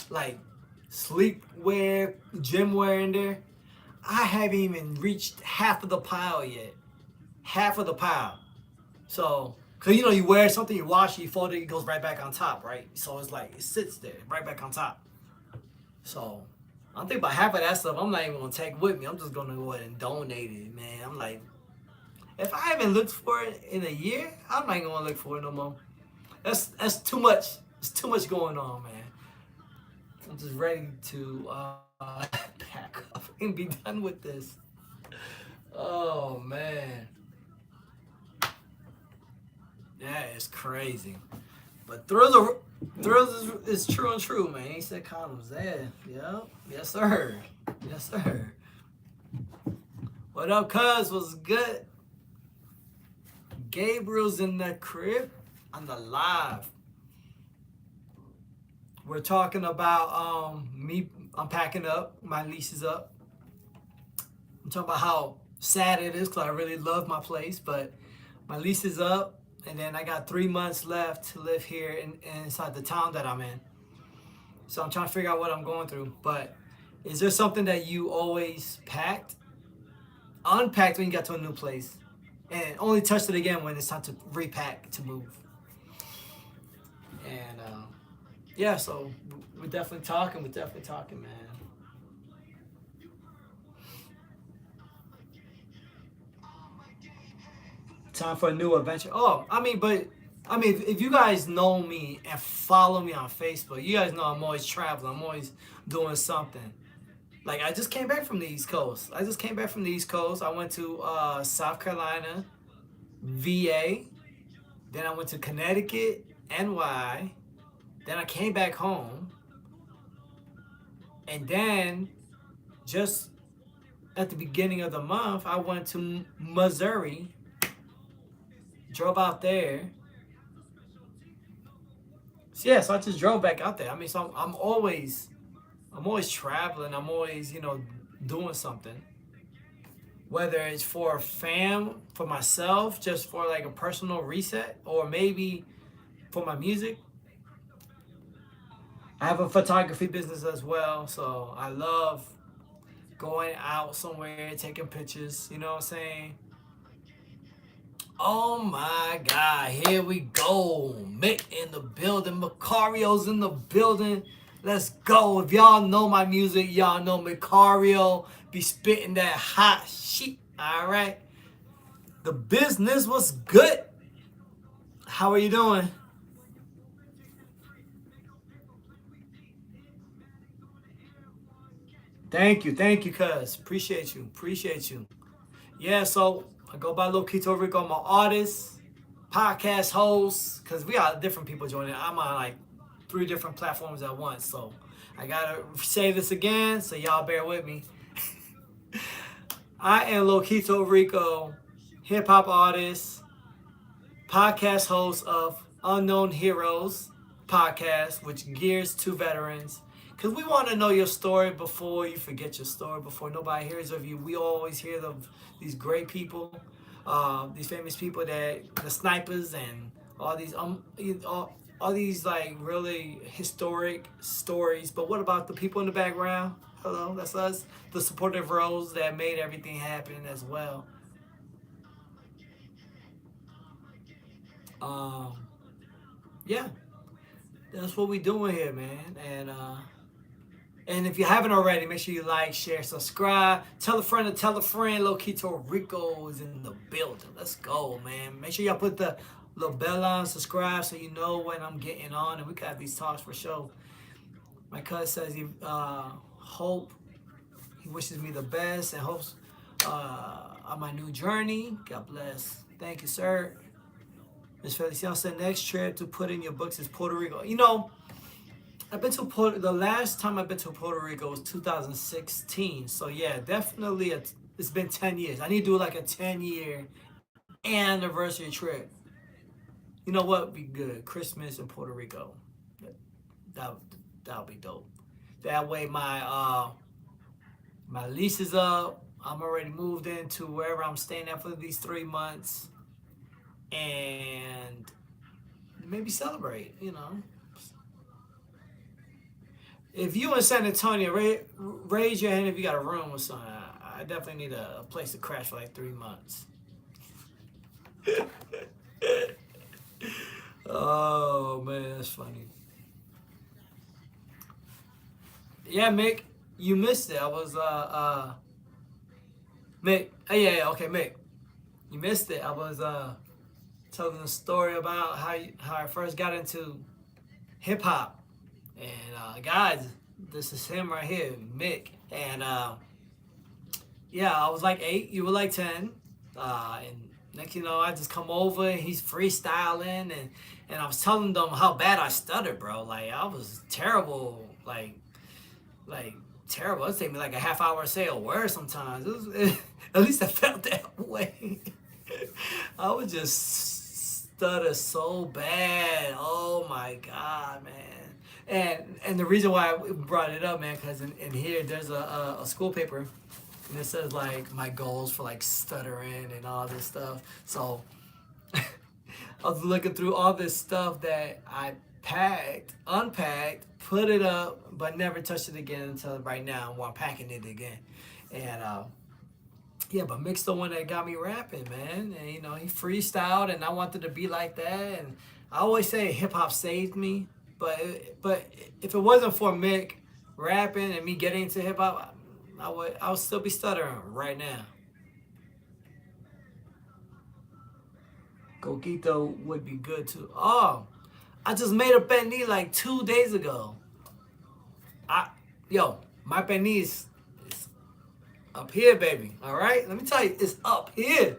like sleepwear, gym wear in there. I haven't even reached half of the pile yet. Half of the pile. So, cause you wear something, you wash it, you fold it, it goes right back on top, right? So it's like it sits there, right back on top. So I'm thinking about half of that stuff. I'm not even gonna take with me. I'm just gonna go ahead and donate it, man. I'm like, if I haven't looked for it in a year, I'm not even gonna look for it no more. That's too much. It's too much going on, man. I'm just ready to pack up and be done with this. Oh man. That is crazy. But thrills is true and true, man. He said condoms. There. Yep. Yes, sir. Yes, sir. What up, cuz? What's good? Gabriel's in the crib on the live. We're talking about me. I'm packing up. My lease is up. I'm talking about how sad it is because I really love my place, but my lease is up. And then I got 3 months left to live here inside the town that I'm in. So I'm trying to figure out what I'm going through. But is there something that you always unpacked when you got to a new place, and only touched it again when it's time to repack to move? And yeah, so we're definitely talking. Man. Time for a new adventure. Oh, if you guys know me and follow me on Facebook, you guys know I'm always traveling. I'm always doing something. Like I just came back from the East Coast. I went to South Carolina, VA. Then I went to Connecticut, NY. Then I came back home. And then just at the beginning of the month, I went to Missouri drove out there. So yeah, so I just drove back out there. I mean, so I'm always traveling. I'm always, doing something. Whether it's for for myself, just for like a personal reset, or maybe for my music. I have a photography business as well, so I love going out somewhere, taking pictures. You know what I'm saying? Oh my God, here we go. Mick in the building, Macario's in the building. Let's go. If y'all know my music, y'all know Macario be spitting that hot shit. All right. The business was good. How are you doing? Thank you, cuz. Appreciate you. Yeah, so I go by Lokito Rico. I'm an artist, podcast host, because we got different people joining. I'm on like 3 different platforms at once. So I gotta say this again, so y'all bear with me. I am Lokito Rico, hip hop artist, podcast host of Unknown Heroes podcast, which gears to veterans. Because we want to know your story before you forget your story, before nobody hears of you. We always hear of these great people, these famous people, that the snipers and all these all these like really historic stories. But what about the people in the background? Hello, that's us. The supportive roles that made everything happen as well. Um, yeah, that's what we doing here, man. And if you haven't already, make sure you like, share, subscribe. Tell a friend to tell a friend. Lokito Rico is in the building. Let's go, man. Make sure y'all put the little bell on, subscribe, so you know when I'm getting on. And we got these talks for sure. My cousin says he hope he wishes me the best and hopes on my new journey. God bless. Thank you, sir. Miss Feliciano said next trip to put in your books is Puerto Rico. I've been to the last time I've been to Puerto Rico was 2016. So yeah, definitely it's been 10 years. I need to do like a 10-year anniversary trip. You know what would be good? Christmas in Puerto Rico. That that would be dope. That way my lease is up. I'm already moved into wherever I'm staying at for these 3 months, and maybe celebrate. If you in San Antonio, raise your hand if you got a room or something. I definitely need a place to crash for like 3 months. Oh man, that's funny. Yeah, Mick, you missed it. I was Mick. Oh, yeah, okay, Mick, you missed it. I was telling a story about how I first got into hip hop, and guys, this is him right here, Mick, and yeah, I was like 8, you were like 10, and next you know, I just come over and he's freestyling, and I was telling them how bad I stuttered, bro. Like I was terrible, like terrible. It take me like a half hour to say a word sometimes. At least I felt that way. I would just stutter so bad. Oh my God, man. And the reason why I brought it up, man, because in here there's a school paper, and it says like my goals for like stuttering and all this stuff. So I was looking through all this stuff that I packed, unpacked, put it up, but never touched it again until right now while packing it again. And yeah, but Mick's the one that got me rapping, man. And he freestyled, and I wanted to be like that. And I always say hip hop saved me, but if it wasn't for Mick rapping and me getting into hip hop, I would still be stuttering right now. Coquito would be good too. Oh, I just made a penny like 2 days ago. I Yo, my penny is up here, baby. All right, let me tell you, it's up here.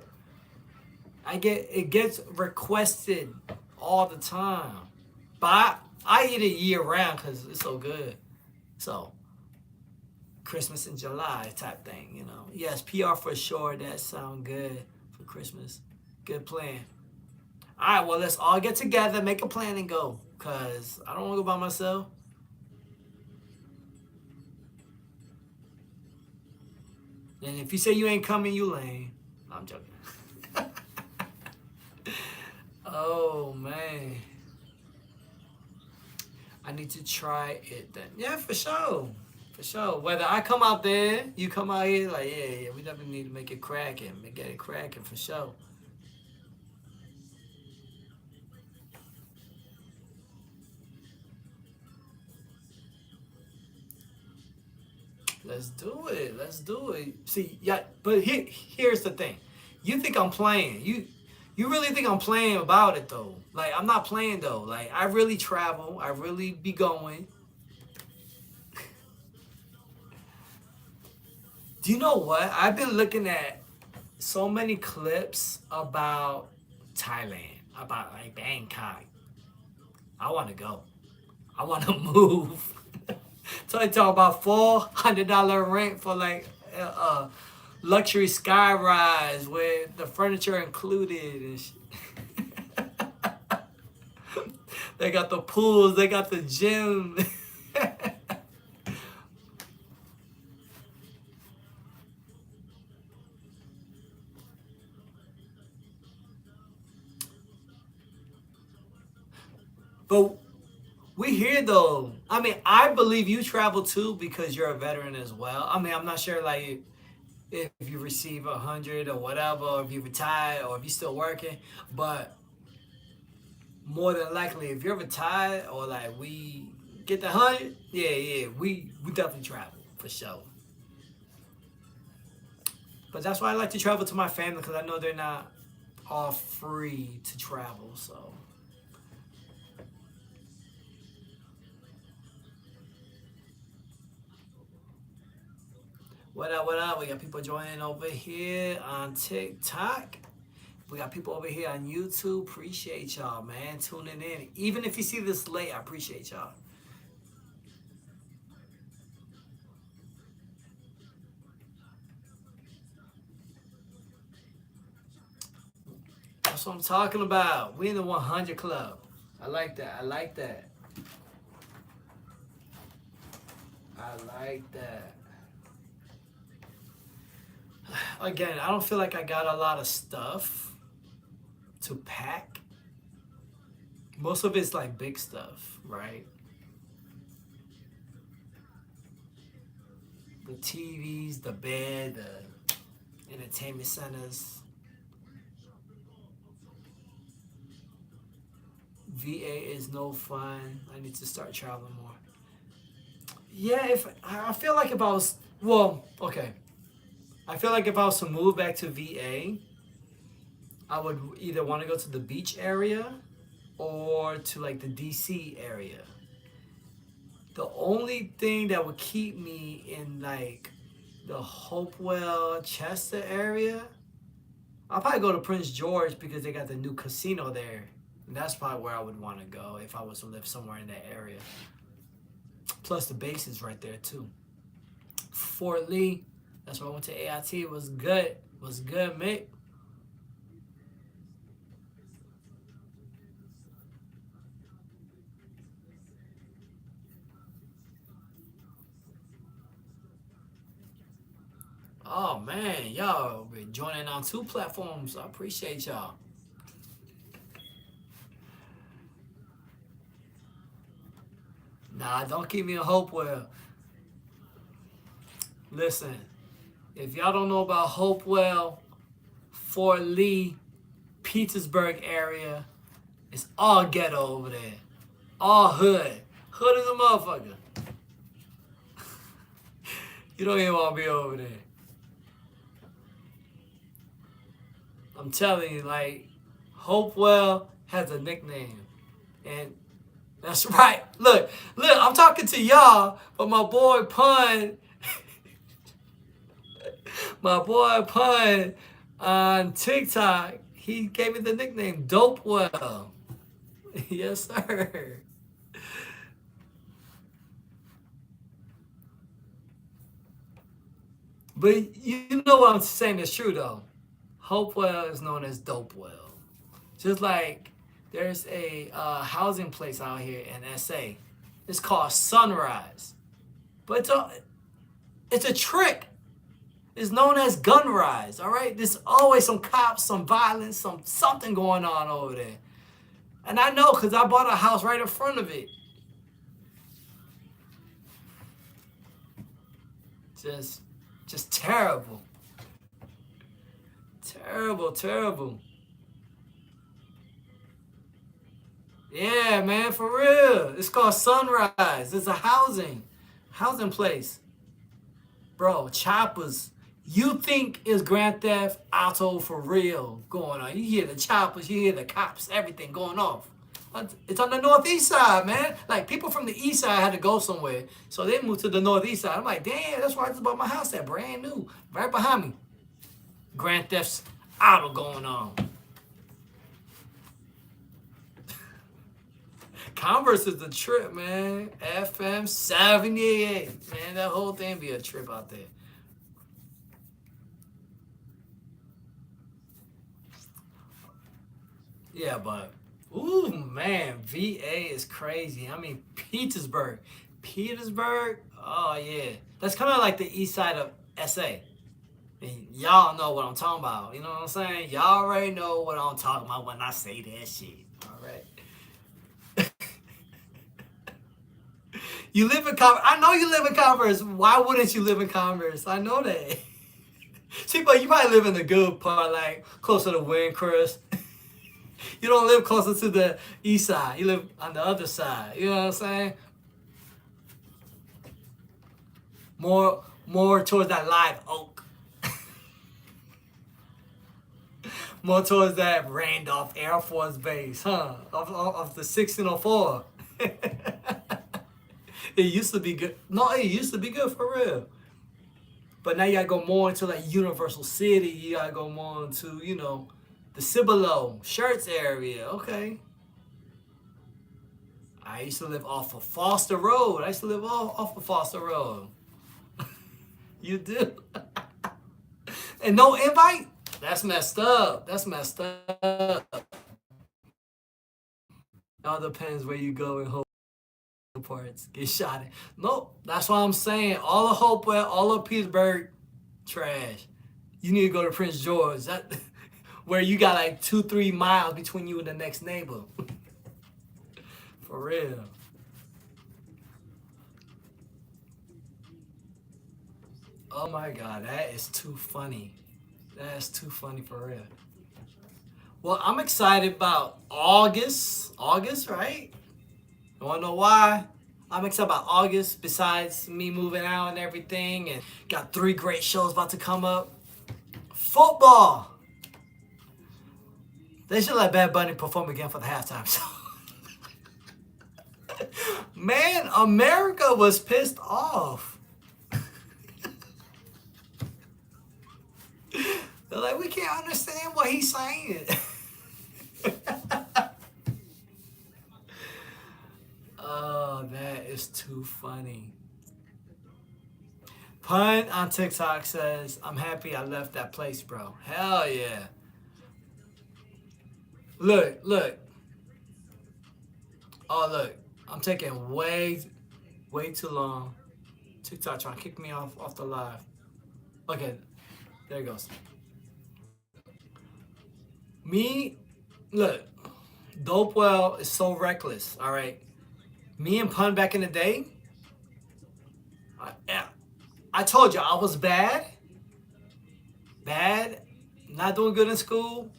It gets requested all the time, but I eat it year round because it's so good. So Christmas in July type thing. Yes, PR for sure. That sound good for Christmas. Good plan. All right, well, let's all get together, make a plan, and go. Cause I don't want to go by myself. And if you say you ain't coming, you lame. No, I'm joking. Oh man, I need to try it then. Yeah, for sure. For sure. Whether I come out there, you come out here, like, yeah, we definitely need to make it cracking. Get it cracking for sure. Let's do it. Let's do it. See, yeah, but here's the thing. You think I'm playing. You really think I'm playing about it though. Like I'm not playing though. Like I really travel. I really be going. Do you know what? I've been looking at so many clips about Thailand, about like Bangkok. I want to go. I want to move. So I talk about $400 rent for like luxury sky rise with the furniture included and they got the pools, they got the gym. But we here though. I mean, I believe you travel too because you're a veteran as well. I mean, I'm not sure like if you receive 100 or whatever, or if you retired or if you're still working, but more than likely, if you're retired or like we get the 100, yeah, yeah, we definitely travel for sure. But that's why I like to travel to my family because I know they're not all free to travel. So what up? What up? We got people joining over here on TikTok. We got people over here on YouTube. Appreciate y'all, man, tuning in. Even if you see this late, I appreciate y'all. That's what I'm talking about. We in the 100 club. I like that. I like that. I like that. Again, I don't feel like I got a lot of stuff to pack. Most of it's like big stuff, right? The TVs, the bed, the entertainment centers. VA is no fun. I need to start traveling more. Yeah, if I feel like if I was well, okay. I feel like if I was to move back to VA, I would either want to go to the beach area or to like the DC area. The only thing that would keep me in like the Hopewell, Chester area, I'll probably go to Prince George because they got the new casino there. And that's probably where I would want to go if I was to live somewhere in that area. Plus the base is right there too. Fort Lee, that's where I went to AIT. It was good. It was good, mate. Oh man, y'all been joining on two platforms. I appreciate y'all. Nah, don't keep me in Hopewell. Listen, if y'all don't know about Hopewell, Fort Lee, Petersburg area, it's all ghetto over there. All hood. Hood is a motherfucker. You don't even want to be over there. I'm telling you, like, Hopewell has a nickname. And that's right. Look, I'm talking to y'all, but my boy Pun on TikTok, he gave me the nickname Dopewell. Yes, sir. But you know what I'm saying is true though. Hopewell is known as Dopewell. Just like there's a housing place out here in SA. It's called Sunrise. But it's a trick. It's known as gun rise, all right? There's always some cops, some violence, something going on over there. And I know because I bought a house right in front of it. Just terrible. Terrible, terrible. Yeah, man, for real. It's called Sunrise. It's a housing place. Bro, choppers. You think it's Grand Theft Auto for real going on. You hear the choppers, you hear the cops, everything going off. It's on the northeast side, man. Like, people from the east side had to go somewhere. So they moved to the northeast side. I'm like, damn, that's why I just bought my house that brand new. Right behind me. Grand Theft Auto going on. Converse is the trip, man. FM 78. Man, that whole thing be a trip out there. Yeah, but, ooh, man, VA is crazy. I mean, Petersburg. Petersburg? Oh, yeah. That's kind of like the east side of SA. And y'all know what I'm talking about. You know what I'm saying? Y'all already know what I'm talking about when I say that shit. All right? You live in Converse. I know you live in Converse. Why wouldn't you live in Converse? I know that. See, but you might live in the good part, like closer to Windcrest. You don't live closer to the east side. You live on the other side. You know what I'm saying? More towards that Live Oak. More towards that Randolph Air Force Base, huh? Of the 1604. It used to be good. No, it used to be good for real. But now you gotta go more into like Universal City. You gotta go more into, the Cibolo, Shirts area. Okay. I used to live off of Foster Road. I used to live off of Foster Road. You do? And no invite? That's messed up. That's messed up. It all depends where you go and hope parts get shot at. Nope. That's why I'm saying all of Hopewell, all of Petersburg, trash. You need to go to Prince George. That where you got like 2-3 miles between you and the next neighbor. For real. Oh my God, that is too funny. That is too funny for real. Well, I'm excited about August. August, right? You wanna know why? I'm excited about August, besides me moving out and everything, and got 3 great shows about to come up. Football. They should let Bad Bunny perform again for the halftime show. Man, America was pissed off. They're like, we can't understand what he's saying. Oh, that is too funny. Pun on TikTok says, I'm happy I left that place, bro. Hell yeah. Look. Oh, look. I'm taking way too long. TikTok trying to kick me off the live. Okay, there it goes. Look, Dopewell is so reckless, all right? Me and Pun back in the day, I told you I was bad, not doing good in school,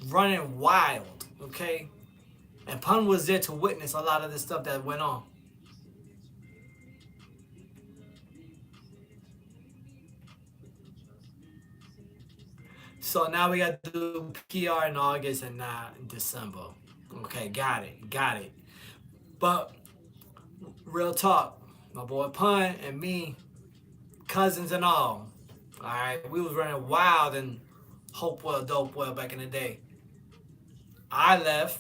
running wild, okay? And Pun was there to witness a lot of the stuff that went on. So now we got to do PR in August and not in December. Okay, got it. But real talk, my boy Pun and me, cousins and all right, we was running wild in Hopewell, Dopewell back in the day. I left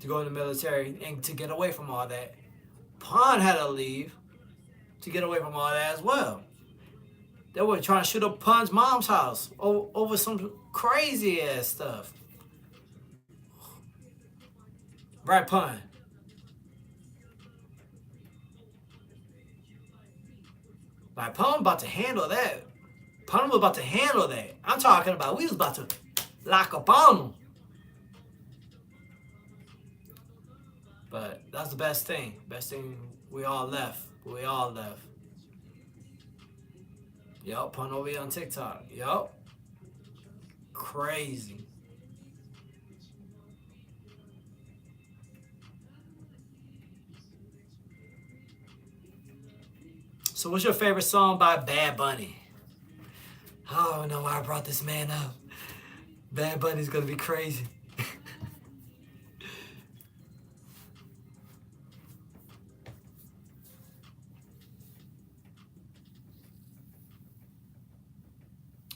to go in the military and to get away from all that. Pun had to leave to get away from all that as well. They were trying to shoot up Pun's mom's house over some crazy ass stuff. Right, Pun. Like Pun about to handle that. Pun was about to handle that. I'm talking about we was about to lock up on him. But that's the best thing. Best thing, we all left. We all left. Yup, Pun over here on TikTok. Yup. Crazy. So what's your favorite song by Bad Bunny? I don't know why I brought this man up. Bad Bunny's gonna be crazy.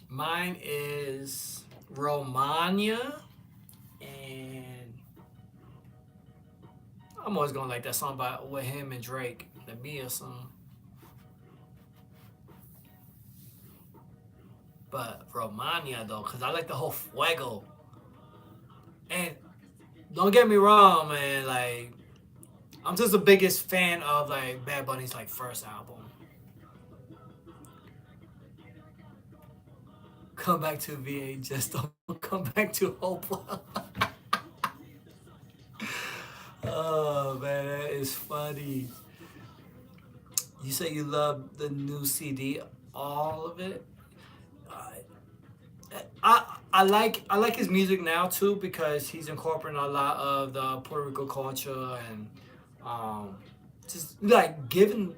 Mine is Romania, and I'm always gonna like that song with him and Drake, the Mia song. But Romania though, cause I like the whole fuego. And don't get me wrong, man. Like I'm just the biggest fan of like Bad Bunny's like first album. Come back to VA, just don't come back to Hopewell. Oh man, that is funny. You say you love the new CD, all of it. I like his music now too because he's incorporating a lot of the Puerto Rico culture and just like giving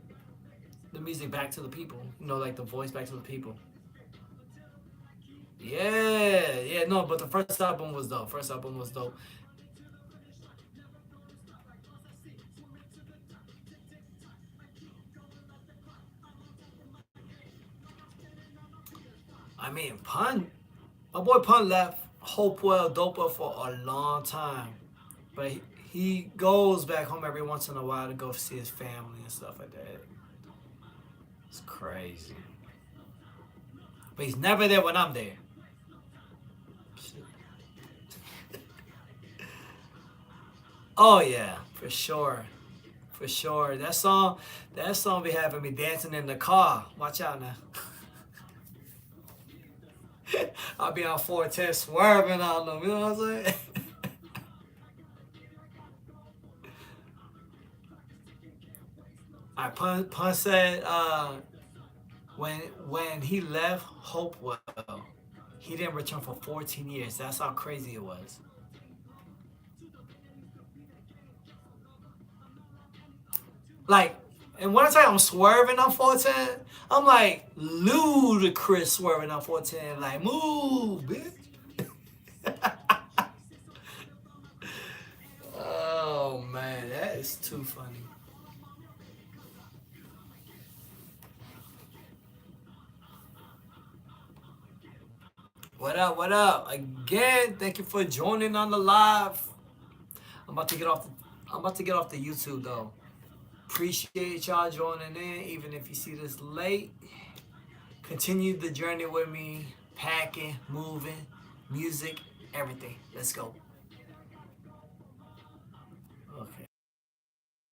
the music back to the people. You know, like the voice back to the people. Yeah, yeah, no, but the first album was dope. First album was dope. I mean, my boy Pun left Hopewell Dopewell for a long time, but he goes back home every once in a while to go see his family and stuff like that. It's crazy, but he's never there when I'm there. Oh yeah, for sure, for sure. That song be having me dancing in the car. Watch out now. I'll be on 410 swerving on them. You know what I'm saying? Pun said when he left Hopewell, he didn't return for 14 years. That's how crazy it was. Like, and when I say I'm swerving on 410, I'm like ludicrous swerving on 410. Like, move, bitch. Oh man, that is too funny. What up? What up? Again, thank you for joining on the live. I'm about to get off. I'm about to get off the YouTube though. Appreciate y'all joining in, even if you see this late. Continue the journey with me, packing, moving, music, everything. Let's go.